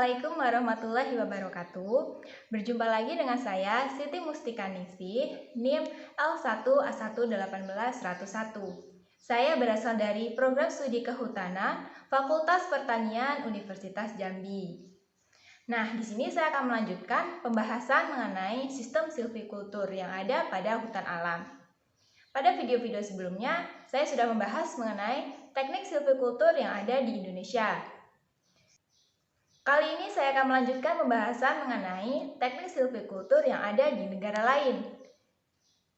Assalamualaikum warahmatullahi wabarakatuh. Berjumpa lagi dengan saya Siti Mustika Ningsih, NIM L1A1181101. Saya berasal dari Program Studi Kehutanan Fakultas Pertanian Universitas Jambi. Nah, di sini saya akan melanjutkan pembahasan mengenai sistem silvikultur yang ada pada hutan alam. Pada video-video sebelumnya, saya sudah membahas mengenai teknik silvikultur yang ada di Indonesia. Kali ini saya akan melanjutkan pembahasan mengenai teknik silvikultur yang ada di negara lain.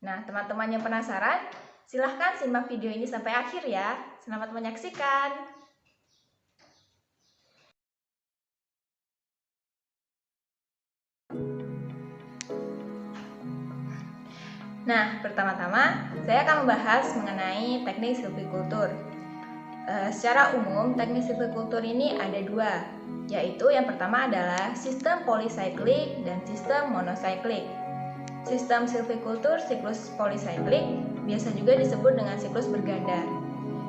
Nah, teman-teman yang penasaran, silahkan simak video ini sampai akhir ya. Selamat menyaksikan. Nah, pertama-tama saya akan membahas mengenai teknik silvikultur. Secara umum, teknik silvikultur ini ada dua, yaitu yang pertama adalah sistem polycyclic dan sistem monocyclic. Sistem silvikultur siklus polycyclic biasa juga disebut dengan siklus berganda,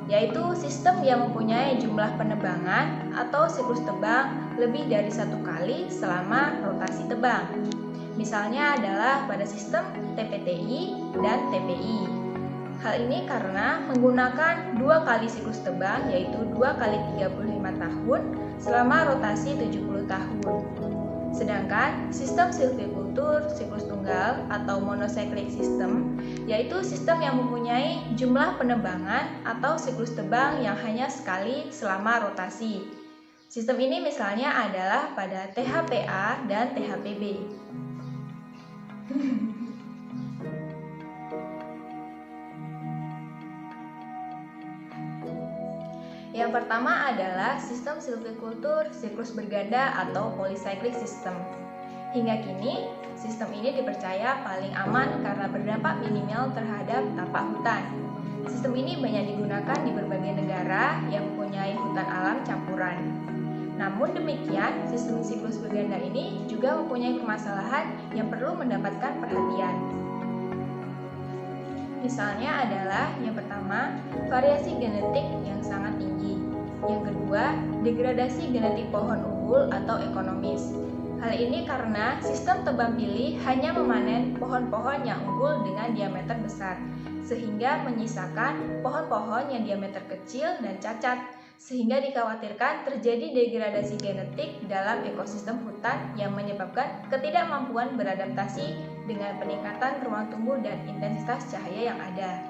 yaitu sistem yang mempunyai jumlah penebangan atau siklus tebang lebih dari satu kali selama rotasi tebang. Misalnya adalah pada sistem TPTI dan TPI. Hal ini karena menggunakan dua kali siklus tebang, yaitu 2 kali 35 tahun selama rotasi 70 tahun. Sedangkan sistem silvikultur siklus tunggal atau monocyclic system, yaitu sistem yang mempunyai jumlah penebangan atau siklus tebang yang hanya sekali selama rotasi. Sistem ini misalnya adalah pada THPA dan THPB. Yang pertama adalah sistem silvikultur siklus berganda atau polycyclic system. Hingga kini, sistem ini dipercaya paling aman karena berdampak minimal terhadap tapak hutan. Sistem ini banyak digunakan di berbagai negara yang mempunyai hutan alam campuran. Namun demikian, sistem siklus berganda ini juga mempunyai permasalahan yang perlu mendapatkan perhatian. Misalnya adalah yang pertama, variasi genetik yang sangat tinggi. Yang kedua, degradasi genetik pohon unggul atau ekonomis. Hal ini karena sistem tebang pilih hanya memanen pohon-pohon yang unggul dengan diameter besar, sehingga menyisakan pohon-pohon yang diameter kecil dan cacat, sehingga dikhawatirkan terjadi degradasi genetik dalam ekosistem hutan yang menyebabkan ketidakmampuan beradaptasi dengan peningkatan ruang tumbuh dan intensitas cahaya yang ada.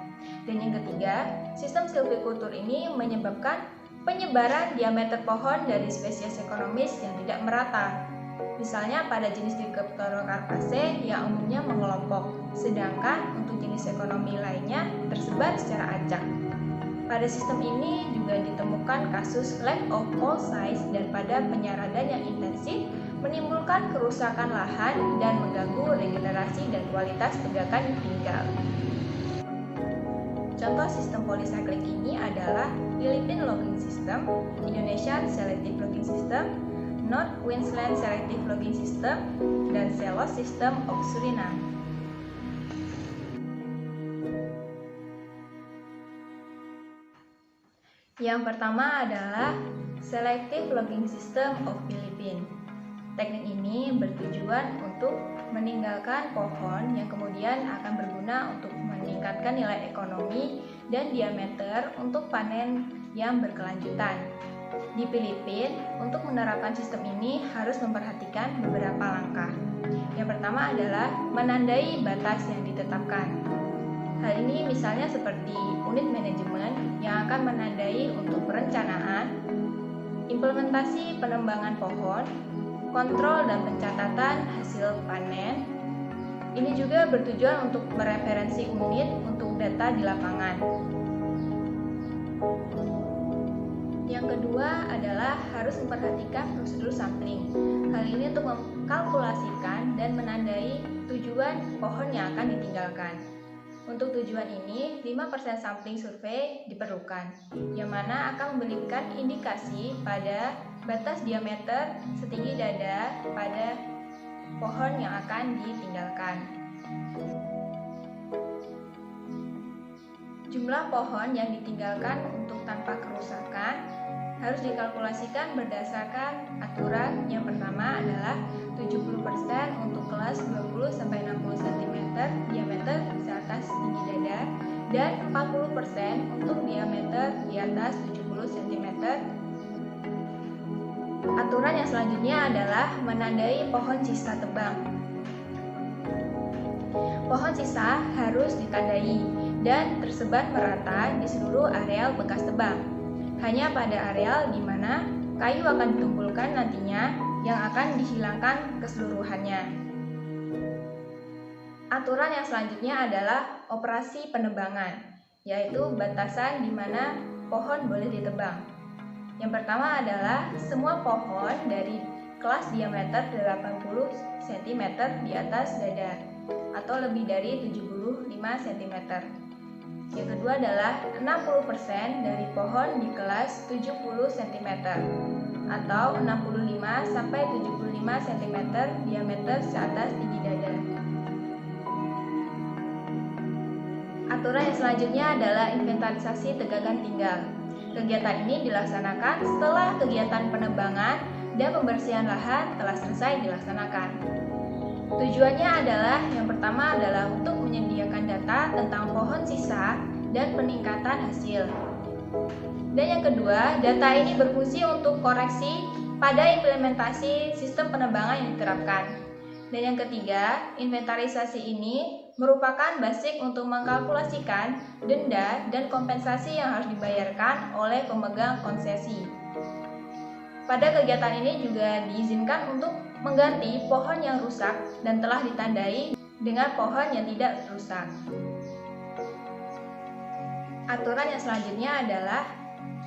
Dan yang ketiga, sistem silvikultur ini menyebabkan penyebaran diameter pohon dari spesies ekonomis yang tidak merata. Misalnya pada jenis Dicropterocarpaceae yang umumnya mengelompok, sedangkan untuk jenis ekonomi lainnya tersebar secara acak. Pada sistem ini juga ditemukan kasus lack of pole size dan pada penyaradan yang intensif menimbulkan kerusakan lahan dan mengganggu regenerasi dan kualitas tegakan tinggal. Contoh sistem polycyclic ini adalah Philippine Logging System, Indonesian Selective Logging System, North Queensland Selective Logging System, dan Selos System of Suriname. Yang pertama adalah Selective Logging System of Philippines. Teknik ini bertujuan untuk meninggalkan pohon yang kemudian akan berguna untuk meningkatkan nilai ekonomi dan diameter untuk panen yang berkelanjutan. Di Filipina, untuk menerapkan sistem ini harus memperhatikan beberapa langkah. Yang pertama adalah menandai batas yang ditetapkan. Hal ini misalnya seperti unit manajemen yang akan menandai untuk perencanaan, implementasi penembangan pohon, kontrol dan pencatatan hasil panen. Ini juga bertujuan untuk mereferensi unit untuk data di lapangan. Yang kedua adalah harus memperhatikan prosedur sampling. Hal ini untuk mengkalkulasikan dan menandai tujuan pohon yang akan ditinggalkan. Untuk tujuan ini, 5% sampling survei diperlukan, yang mana akan memberikan indikasi pada batas diameter setinggi dada pada pohon yang akan ditinggalkan. Jumlah pohon yang ditinggalkan untuk tanpa kerusakan harus dikalkulasikan berdasarkan aturan yang pertama adalah 70% untuk kelas 20-60 cm diameter seatas tinggi dada dan 40% untuk diameter di atas 70 cm. Aturan yang selanjutnya adalah menandai pohon sisa tebang. Pohon sisa harus ditandai dan tersebar merata di seluruh areal bekas tebang. Hanya pada areal di mana kayu akan ditumpulkan nantinya yang akan dihilangkan keseluruhannya. Aturan yang selanjutnya adalah operasi penebangan, yaitu batasan di mana pohon boleh ditebang. Yang pertama adalah semua pohon dari kelas diameter 80 cm di atas dada atau lebih dari 75 cm. Yang kedua adalah 60% dari pohon di kelas 70 cm atau 65 sampai 75 cm diameter seatas tinggi dada. Aturan yang selanjutnya adalah inventarisasi tegakan tinggal. Kegiatan ini dilaksanakan setelah kegiatan penebangan dan pembersihan lahan telah selesai dilaksanakan. Tujuannya adalah yang pertama adalah untuk menyediakan data tentang pohon sisa dan peningkatan hasil. Dan yang kedua, data ini berfungsi untuk koreksi pada implementasi sistem penebangan yang diterapkan. Dan yang ketiga, inventarisasi ini merupakan basic untuk mengkalkulasikan denda dan kompensasi yang harus dibayarkan oleh pemegang konsesi. Pada kegiatan ini juga diizinkan untuk mengganti pohon yang rusak dan telah ditandai dengan pohon yang tidak rusak. Aturan yang selanjutnya adalah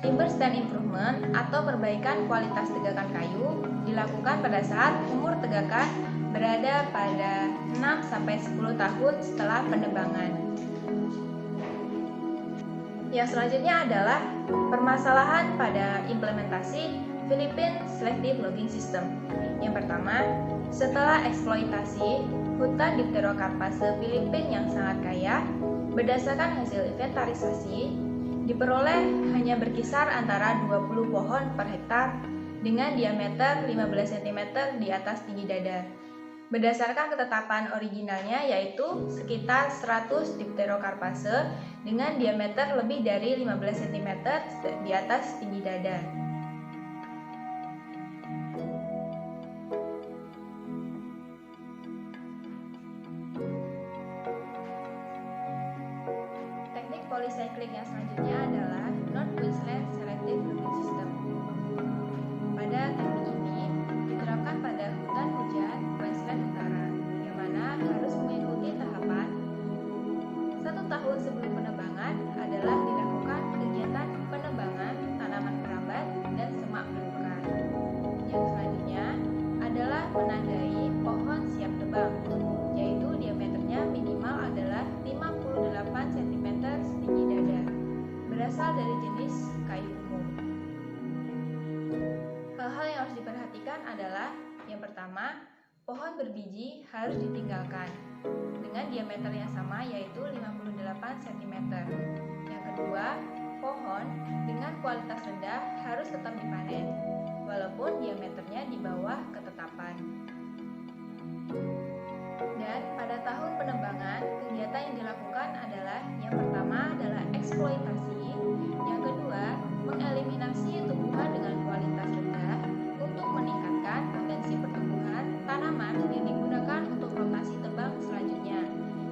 timber stand improvement atau perbaikan kualitas tegakan kayu dilakukan pada saat umur tegakan berada pada 6-10 tahun setelah penebangan. Yang selanjutnya adalah permasalahan pada implementasi Philippine Selective Logging System. Yang pertama, setelah eksploitasi hutan Dipterocarpaceae Filipina yang sangat kaya, berdasarkan hasil inventarisasi, diperoleh hanya berkisar antara 20 pohon per hektar dengan diameter 15 cm di atas tinggi dada. Berdasarkan ketetapan originalnya yaitu sekitar 100 Dipterocarpaceae dengan diameter lebih dari 15 cm di atas tinggi dada. Teknik polycyclic yang selanjutnya adalah North Queensland Selective Logging System. Pada teknik ini diterapkan pada hutan hujan Queensland Utara, yang mana harus mengikuti tahapan 1 tahun sebelum penebangan adalah dilakukan kegiatan penebangan tanaman perambat dan semak belukar. Yang selanjutnya adalah menandai pohon siap tebang, yaitu diameternya minimal adalah 58 cm setinggi dada, berasal dari jenis kayu umum. Hal-hal yang harus diperhatikan adalah yang pertama, pohon berbiji harus ditinggalkan dengan diameter yang sama yaitu 58 cm. Yang kedua, pohon dengan kualitas rendah harus tetap dipanen walaupun diameternya di bawah ketetapan. Dan pada tahun penebangan, kegiatan yang dilakukan adalah yang pertama adalah eksploitasi, yang kedua mengeliminasi tumbuhan dengan kualitas rendah untuk meningkatkan potensi pertumbuhan tanaman yang digunakan untuk rotasi tebang selanjutnya.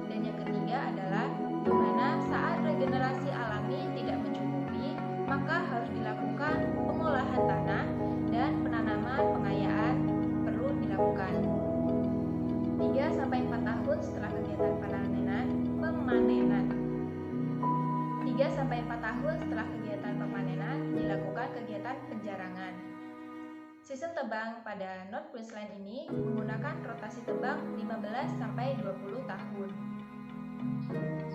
Dan yang ketiga adalah di mana saat regenerasi alami tidak mencukupi, maka harus dilakukan pengolahan tanah dan penanaman pengayaan perlu dilakukan. 3-4 tahun setelah kegiatan pemanenan. 3-4 tahun setelah kegiatan pemanenan dilakukan kegiatan penjarangan. Sistem tebang pada North Queensland ini menggunakan rotasi tebang 15-20 tahun.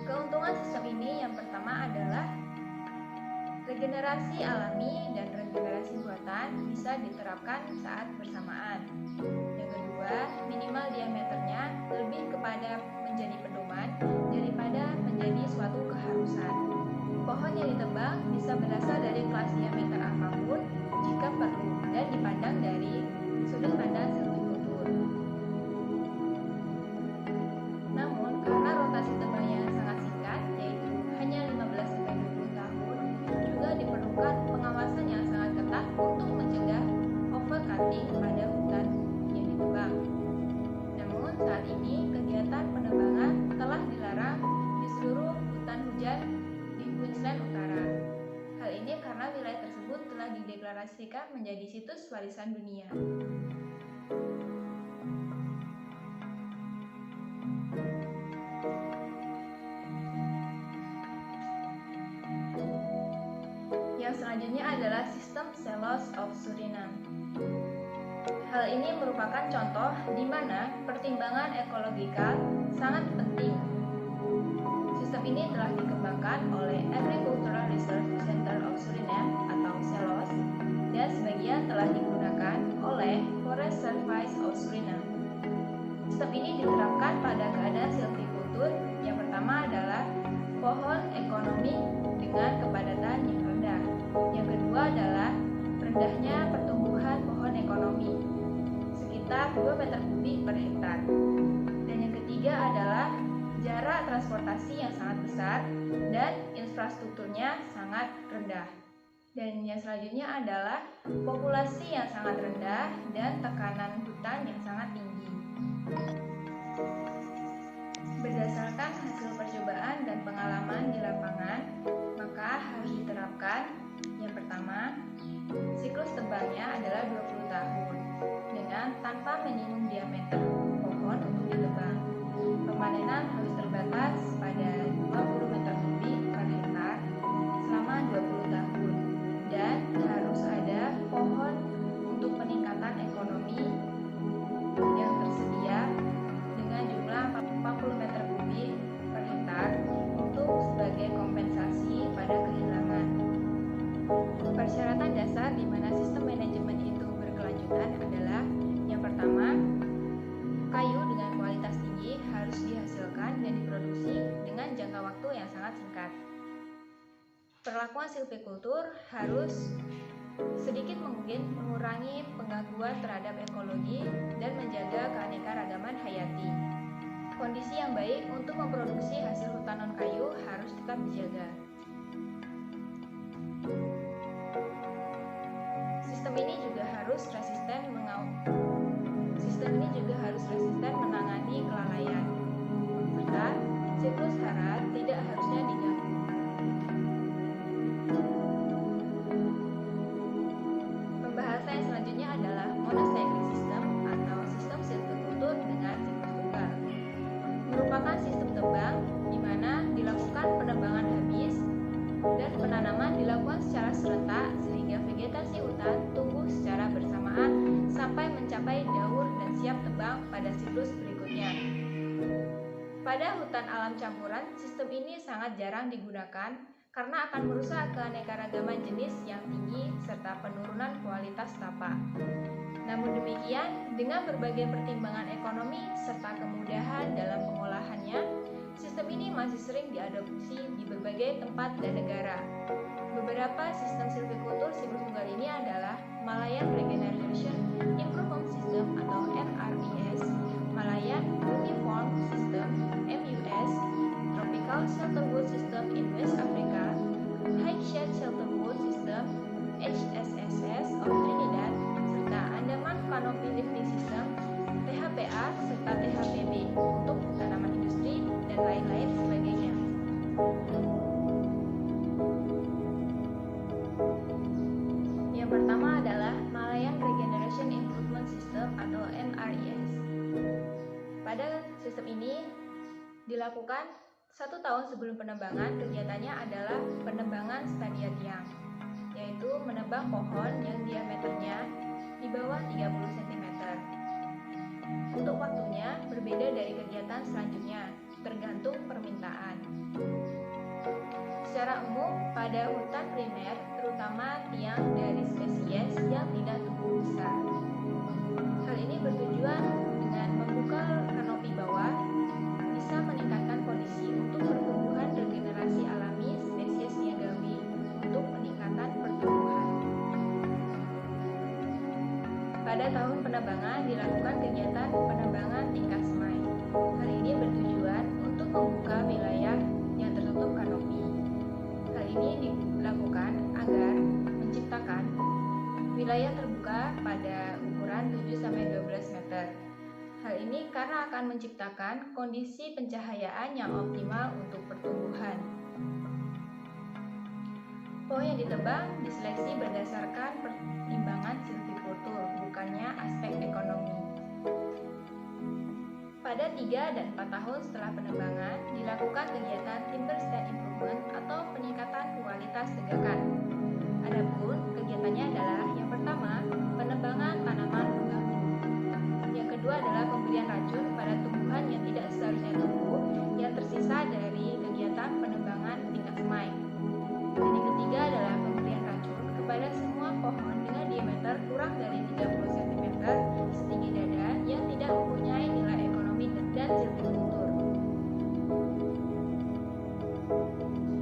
Keuntungan sistem ini yang pertama adalah regenerasi alami dan regenerasi buatan bisa diterapkan saat bersamaan. Yang kedua, minimal diameternya lebih kepada menjadi pedoman daripada menjadi suatu keharusan. Pohon yang ditebang bisa berasal dari kelas diameter apapun jika perlu dan dipandang dari sudut pandang silvikultur. direkomendasikan menjadi situs warisan dunia. Yang selanjutnya adalah sistem Selos of Suriname. Hal ini merupakan contoh di mana pertimbangan ekologikal sangat penting. Sistem ini telah dikembangkan oleh Agricultural Research Center of Suriname atau SELOS dan sebagian telah digunakan oleh Forest Service of Suriname. Sistem ini diterapkan pada keadaan silvicultur. Yang pertama adalah pohon ekonomi dengan kepadatan yang rendah. Yang kedua adalah rendahnya pertumbuhan pohon ekonomi sekitar 2 meter kubik per hektar. Dan yang ketiga adalah jarak transportasi yang sangat besar dan infrastrukturnya sangat rendah. Dan yang selanjutnya adalah populasi yang sangat rendah dan tekanan hutan yang sangat tinggi. Berdasarkan hasil percobaan dan pengalaman di lapangan, maka harus diterapkan yang pertama, siklus tebangnya adalah 20 tahun dengan tanpa minimum diameter pohon untuk ditebang. Pemanenan harus terbatas pada 20 meter kubik per hektar selama 20 tahun dan harus ada pohon untuk peningkatan ekonomi yang tersedia dengan jumlah 40 meter kubik per hektar untuk sebagai kompensasi pada kehilangan. Persyaratan dasar di mana sistem manajemen itu berkelanjutan adalah yang pertama, kayu dengan kualitas tinggi harus dihasilkan dan diproduksi dengan jangka waktu yang sangat singkat. Perlakuan silvikultur harus sedikit mungkin mengurangi penggangguan terhadap ekologi dan menjaga keanekaragaman hayati. Kondisi yang baik untuk memproduksi hasil hutan non-kayu harus tetap dijaga. Sistem ini juga harus resisten menangani kelalaian, serta siklus hara tidak harusnya diganggu. Pembahasan yang selanjutnya adalah monocyclic system atau sistem silvikultur dengan siklus tunggal. Merupakan sistem tebang di mana dilakukan penebangan habis dan penanaman dilakukan secara serentak sehingga vegetasi hutan tumbuh secara bersamaan sampai mencapai daur dan siap tebang pada siklus berikutnya. Pada hutan alam campuran, sistem ini sangat jarang digunakan karena akan merusak keanekaragaman jenis yang tinggi serta penurunan kualitas tapak. Namun demikian, dengan berbagai pertimbangan ekonomi serta kemudahan dalam pengolahannya, sistem ini masih sering diadopsi di berbagai tempat dan negara. Beberapa sistem silvikultur siklus tunggal ini adalah Malayan Regeneration Improvement System atau MRES, Malayan Uniform System MUS, Tropical Shelterwood System in West Africa, High Shade Shelterwood System HSSS of Trinidad, serta Andaman Canopy Lifting System THPA serta THPB untuk tanaman industri dan lain-lain sebagainya. Yang pertama adalah Malayan Regeneration Improvement System atau MRES. Pada sistem ini dilakukan 1 tahun sebelum penebangan. Kegiatannya adalah penebangan stadia tiang, yaitu menebang pohon yang diameternya di bawah 30 cm. Untuk waktunya berbeda dari kegiatan selanjutnya, tergantung permintaan. Secara umum, pada hutan primer, terutama tiang dari spesies yang tidak tumbuh besar. Hal ini bertujuan dengan membuka kanopi bawah, bisa meningkatkan kondisi untuk pertumbuhan regenerasi alami spesies niagawi untuk peningkatan pertumbuhan. Pada tahun penebangan dilakukan kegiatan penebangan tingkat semai. Hal ini bertujuan untuk membuka wilayah yang tertutup kanopi. Hal ini dilakukan agar menciptakan wilayah terbuka pada ukuran 7-12 meter. Hal ini karena akan menciptakan kondisi pencahayaan yang optimal untuk pertumbuhan. Pohon yang ditebang diseleksi berdasarkan pertimbangan silvikultur, bukannya aspek ekonomi. Pada 3 dan 4 tahun setelah penebangan, dilakukan kegiatan timber stand improvement atau peningkatan kualitas tegakan. Adapun kegiatannya adalah yang pertama, penebangan tanaman pengganggu. Yang kedua adalah pemberian racun pada tumbuhan yang tidak seharusnya tumbuh yang tersisa dari kegiatan penebangan tingkat semai. Dan yang ketiga adalah pemberian racun kepada semua pohon dengan diameter kurang dari 30 cm setinggi dada yang tidak mempunyai nilai ekonomi dan silvikultur.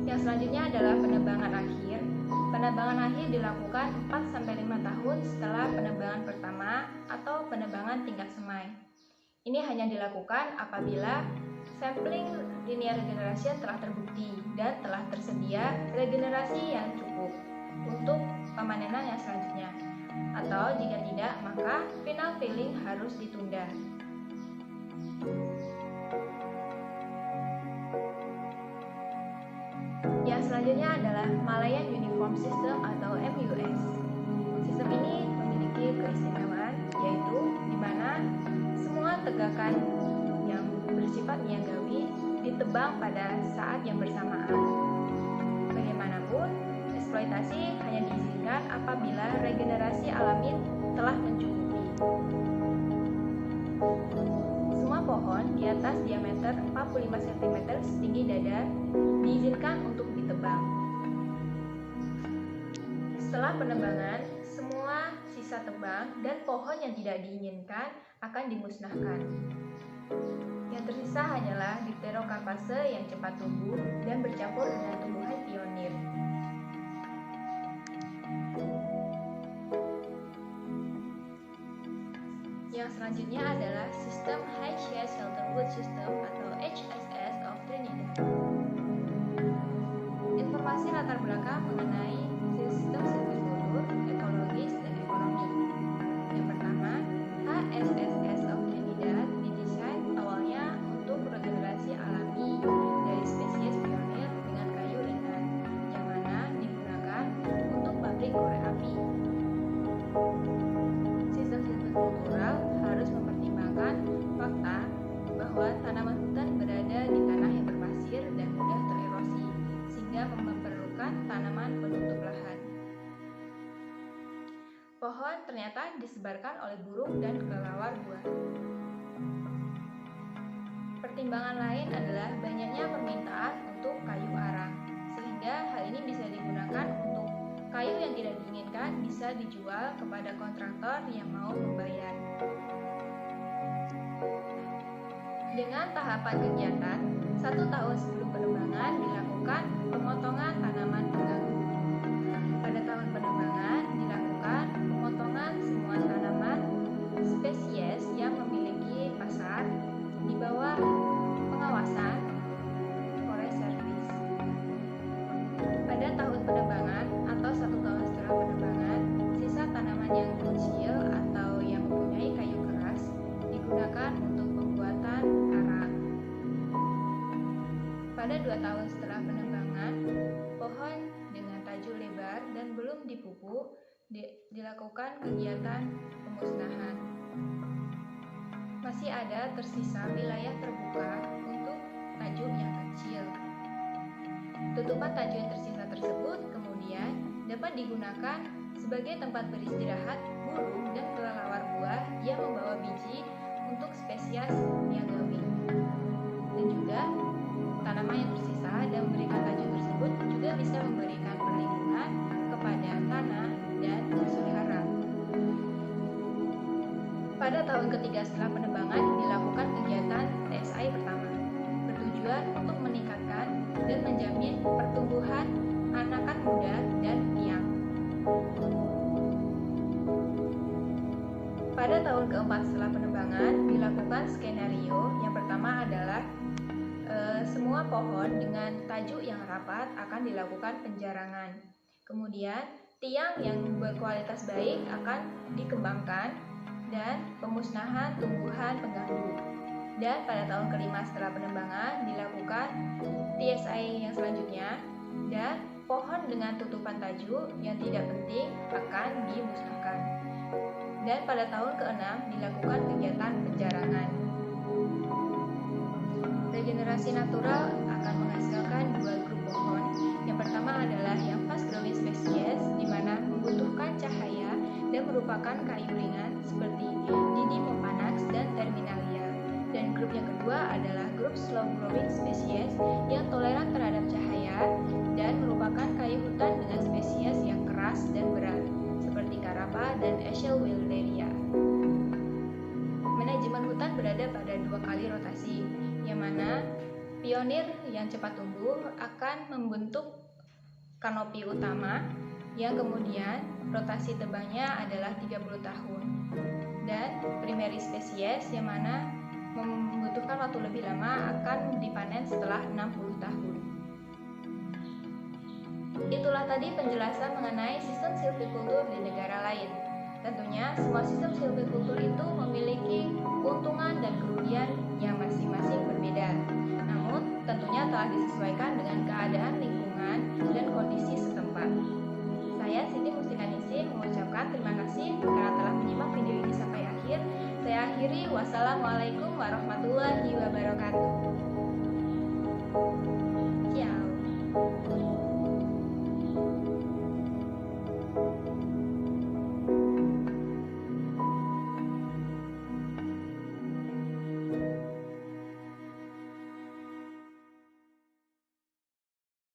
Yang selanjutnya adalah penebangan akhir. Penebangan akhir dilakukan 4-5 tahun setelah penebangan pertama atau penebangan tingkat semai. Ini hanya dilakukan apabila sampling linear regeneration telah terbukti dan telah tersedia regenerasi yang cukup untuk pemanenan yang selanjutnya. Atau jika tidak, maka final filling harus ditunda. Yang selanjutnya adalah Malayan Uniform System atau MUS. Sistem ini memiliki keistimewaan, yaitu di mana semua tegakan yang bersifat niagawi ditebang pada saat yang bersamaan. Bagaimanapun, eksploitasi hanya diizinkan apabila regenerasi alami telah mencukupi. Semua pohon di atas diameter 45 cm setinggi dada diizinkan untuk ditebang. Setelah penebangan, semua sisa tebang dan pohon yang tidak diinginkan akan dimusnahkan. Yang tersisa hanyalah Dipterocarpase yang cepat tumbuh dan bercampur dengan tumbuhan pionir. Yang selanjutnya adalah sistem High Shade Shelter Wood System atau HSS of Trinidad. Informasi latar belakang mengenai sistem silvikultur, ekologis, dan ekonomi. Yang pertama, HSS of Trinidad didesain awalnya untuk regenerasi alami dari spesies pionir dengan kayu ringan, yang mana digunakan untuk pabrik korek api. Sistem silvikultural harus mempertimbangkan fakta bahwa tanaman hutan berada di tanah yang berpasir dan mudah tererosi, sehingga memerlukan tanaman penutup lahan. Pohon ternyata disebarkan oleh burung dan kelelawar buah. Pertimbangan lain adalah banyaknya permintaan untuk kayu arang, sehingga hal ini bisa digunakan untuk kayu yang tidak diinginkan bisa dijual kepada kontraktor yang mau membayar. Dengan tahapan kegiatan, 1 tahun sebelum penebangan dilakukan pemotongan tanaman pengganggu. Pada tahun penebangan dilakukan pemotongan semua tanaman spesies yang memiliki pasar di bawah pengawasan Forest Service. Pada tahun penebangan atau 1 tahun setelah penebangan, sisa tanaman yang kecil atau yang mempunyai kayu keras digunakan untuk pembuatan karang. Pada 2 tahun setelah penebangan, pohon dengan tajuk lebar dan belum dipupuk dilakukan kegiatan pemusnahan. Masih ada tersisa wilayah terbuka untuk tajuk yang kecil. Tutupan tajuk yang tersisa tersebut kemudian dapat digunakan sebagai tempat beristirahat burung dan kelelawar buah yang membawa biji untuk spesies niagawi. Dan juga tanaman yang tersisa dan memberikan tajuk tersebut juga bisa memberikan perlindungan kepada tanah dan unsur hara. Pada tahun ketiga setelah penebangan dilakukan kegiatan TSI pertama, bertujuan untuk meningkatkan dan menjamin pertumbuhan anakan muda dan tiang. Pada tahun keempat setelah penebangan dilakukan skenario. Yang pertama adalah semua pohon dengan tajuk yang rapat akan dilakukan penjarangan. Kemudian tiang yang berkualitas baik akan dikembangkan dan pemusnahan tumbuhan pengganggu. Dan pada tahun kelima setelah penebangan dilakukan TSI yang selanjutnya dan pohon dengan tutupan tajuk yang tidak penting akan dimusnahkan. Dan pada tahun ke-6 dilakukan kegiatan penjarangan. Regenerasi natural akan menghasilkan dua grup pohon. Yang pertama adalah yang fast growing species, di mana membutuhkan cahaya dan merupakan kayu ringan seperti didi pempanax dan terminalia. Dan grup yang kedua adalah grup slow growing species yang toleran terhadap cahaya dan merupakan kayu hutan dengan spesies yang keras dan berat seperti Carapa dan Eschelwilderia. Manajemen hutan berada pada dua kali rotasi, yang mana pionir yang cepat tumbuh akan membentuk kanopi utama yang kemudian rotasi tebangnya adalah 30 tahun. Dan primary species yang mana membutuhkan waktu lebih lama akan dipanen setelah 60 tahun. Itulah tadi penjelasan mengenai sistem silvikultur di negara lain. Tentunya semua sistem silvikultur itu memiliki keuntungan dan kerugian yang masing-masing berbeda. Namun tentunya telah disesuaikan dengan keadaan lingkungan dan kondisi setempat. Saya Siti Mustikanisi mengucapkan terima kasih karena telah menyimak video ini sampai akhir. Saya akhiri, wassalamualaikum warahmatullahi wabarakatuh.